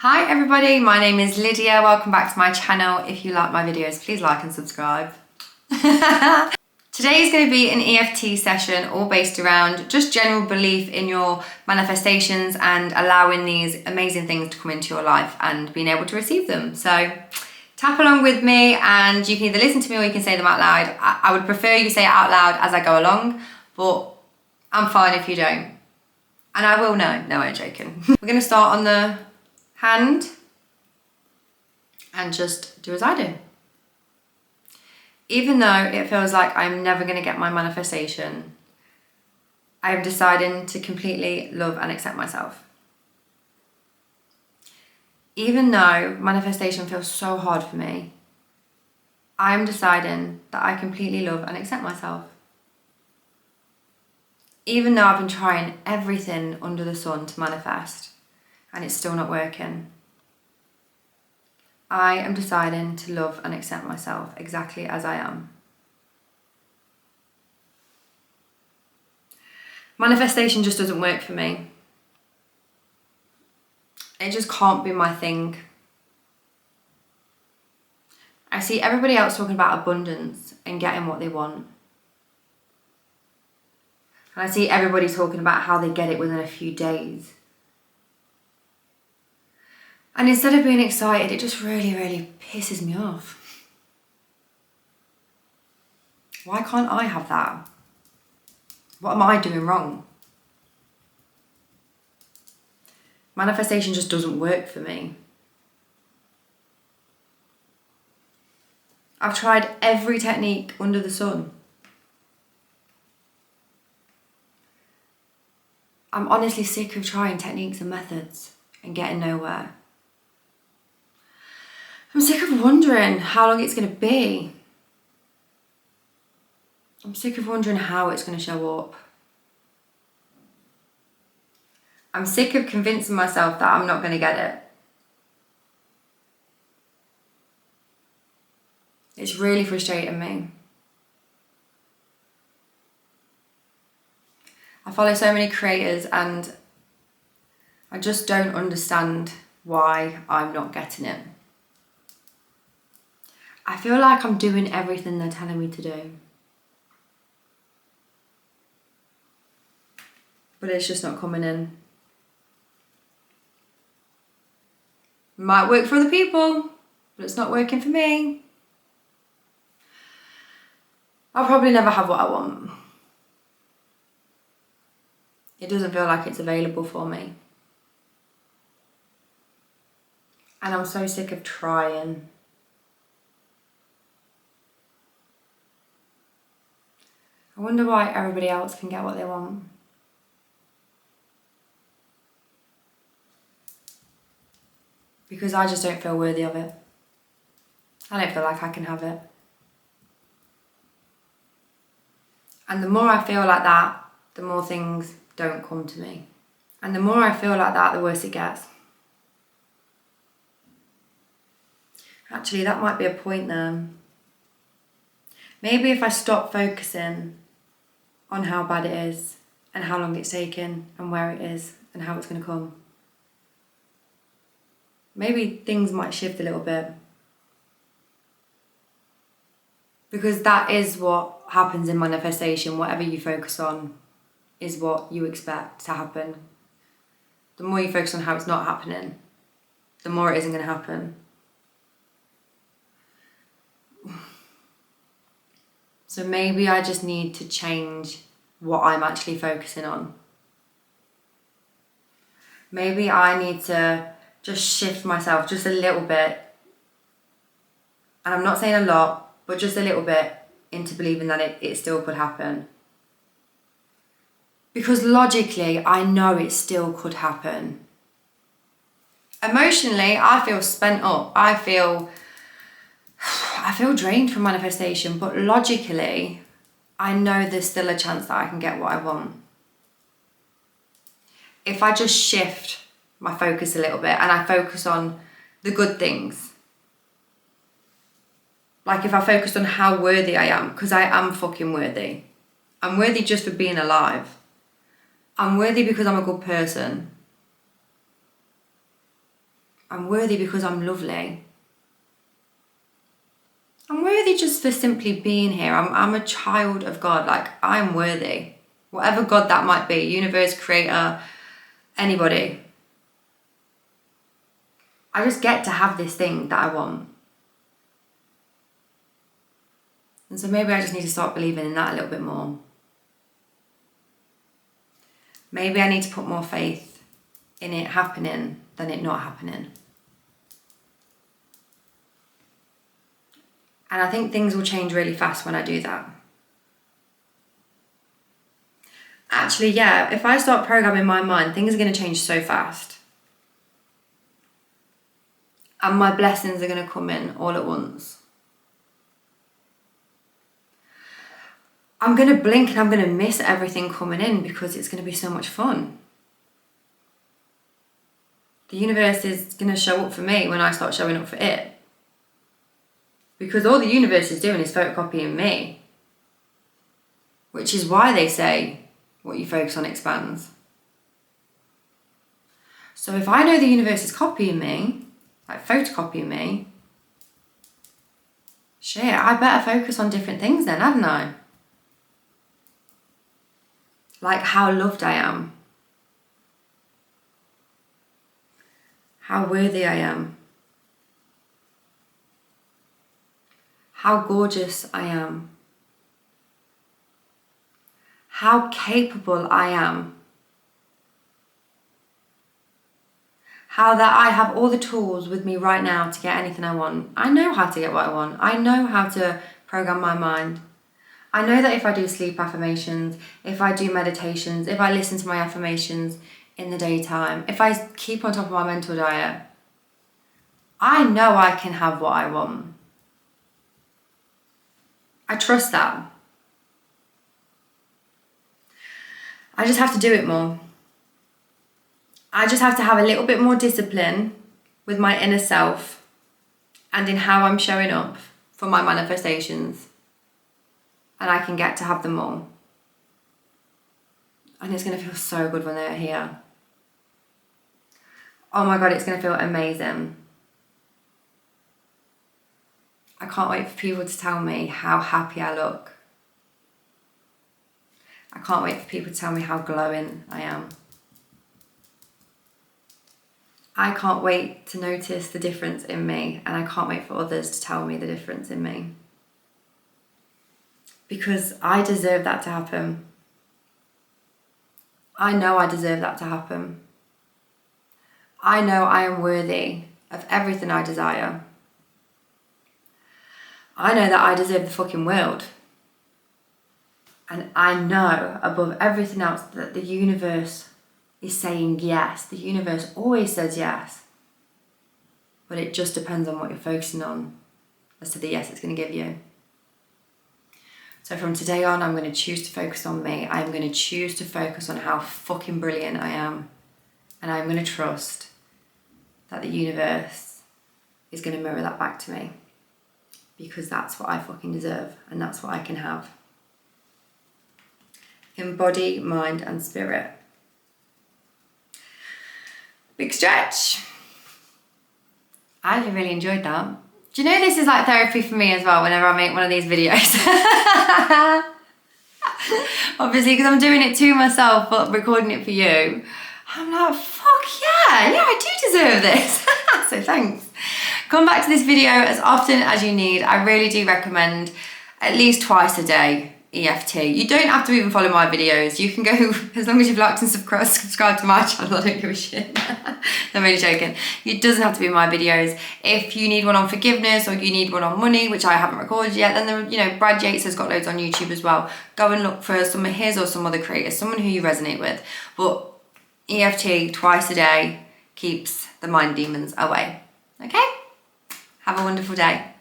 Hi everybody, my name is Lydia. Welcome back to my channel. If you like my videos, please like and subscribe. Today is going to be an EFT session all based around just general belief in your manifestations and allowing these amazing things to come into your life and being able to receive them. So tap along with me and you can either listen to me or you can say them out loud. I would prefer you say it out loud as I go along, but I'm fine if you don't. And I will know. No, I'm joking. We're going to start on the hand and just do as I do. Even though it feels like I'm never going to get my manifestation, I am deciding to completely love and accept myself. Even though manifestation feels so hard for me, I am deciding that I completely love and accept myself. Even though I've been trying everything under the sun to manifest and it's still not working, I am deciding to love and accept myself exactly as I am. Manifestation just doesn't work for me. It just can't be my thing. I see everybody else talking about abundance and getting what they want. And I see everybody talking about how they get it within a few days. And instead of being excited, it just really pisses me off. Why can't I have that? What am I doing wrong? Manifestation just doesn't work for me. I've tried every technique under the sun. I'm honestly sick of trying techniques and methods and getting nowhere. I'm sick of wondering how long it's going to be. I'm sick of wondering how it's going to show up. I'm sick of convincing myself that I'm not going to get it. It's really frustrating me. I follow so many creators and I just don't understand why I'm not getting it. I feel like I'm doing everything they're telling me to do. But it's just not coming in. It might work for other people, but it's not working for me. I'll probably never have what I want. It doesn't feel like it's available for me. And I'm so sick of trying. I wonder why everybody else can get what they want. Because I just don't feel worthy of it. I don't feel like I can have it. And the more I feel like that, the more things don't come to me. And the more I feel like that, the worse it gets. Actually, that might be a point there. Maybe if I stop focusing on how bad it is and how long it's taken and where it is and how it's going to come, maybe things might shift a little bit. Because that is what happens in manifestation. Whatever you focus on is what you expect to happen. The more you focus on how it's not happening, the more it isn't going to happen. So maybe I just need to change what I'm actually focusing on. Maybe I need to just shift myself just a little bit. And I'm not saying a lot, but just a little bit into believing that it still could happen. Because logically, I know it still could happen. Emotionally, I feel spent up. I feel drained from manifestation, but logically, I know there's still a chance that I can get what I want. If I just shift my focus a little bit and I focus on the good things. Like if I focused on how worthy I am, because I am fucking worthy. I'm worthy just for being alive. I'm worthy because I'm a good person. I'm worthy because I'm lovely. I'm worthy just for simply being here. I'm a child of God. Like, I'm worthy. Whatever God that might be, universe, creator, anybody. I just get to have this thing that I want. And so maybe I just need to start believing in that a little bit more. Maybe I need to put more faith in it happening than it not happening. And I think things will change really fast when I do that. Actually, yeah, if I start programming my mind, things are going to change so fast. And my blessings are going to come in all at once. I'm going to blink and I'm going to miss everything coming in because it's going to be so much fun. The universe is going to show up for me when I start showing up for it. Because all the universe is doing is photocopying me. Which is why they say what you focus on expands. So if I know the universe is copying me, like photocopying me, shit, I better focus on different things then, hadn't I? Like how loved I am. How worthy I am. How gorgeous I am. How capable I am. How that I have all the tools with me right now to get anything I want. I know how to get what I want. I know how to program my mind. I know that if I do sleep affirmations, if I do meditations, if I listen to my affirmations in the daytime, if I keep on top of my mental diet, I know I can have what I want. I trust that. I just have to do it more. I just have to have a little bit more discipline with my inner self and in how I'm showing up for my manifestations. And I can get to have them all. And it's going to feel so good when they're here. Oh my God, it's going to feel amazing. I can't wait for people to tell me how happy I look. I can't wait for people to tell me how glowing I am. I can't wait to notice the difference in me, and I can't wait for others to tell me the difference in me. Because I deserve that to happen. I know I deserve that to happen. I know I am worthy of everything I desire. I know that I deserve the fucking world. And I know above everything else that the universe is saying yes. The universe always says yes. But it just depends on what you're focusing on as to the yes it's going to give you. So from today on, I'm going to choose to focus on me. I'm going to choose to focus on how fucking brilliant I am. And I'm going to trust that the universe is going to mirror that back to me. Because that's what I fucking deserve. And that's what I can have. In body, mind, and spirit. Big stretch. I actually really enjoyed that. Do you know this is like therapy for me as well whenever I make one of these videos? Obviously, because I'm doing it to myself, but recording it for you. I'm like, fuck yeah, I do deserve this. So thanks. Come back to this video as often as you need. I really do recommend at least twice a day EFT. You don't have to even follow my videos. You can go, as long as you've liked and subscribed to my channel, I don't give a shit. I'm really joking. It doesn't have to be my videos. If you need one on forgiveness or you need one on money, which I haven't recorded yet, then Brad Yates has got loads on YouTube as well. Go and look for some of his or some other creators, someone who you resonate with. But EFT twice a day keeps the mind demons away. Okay? Have a wonderful day.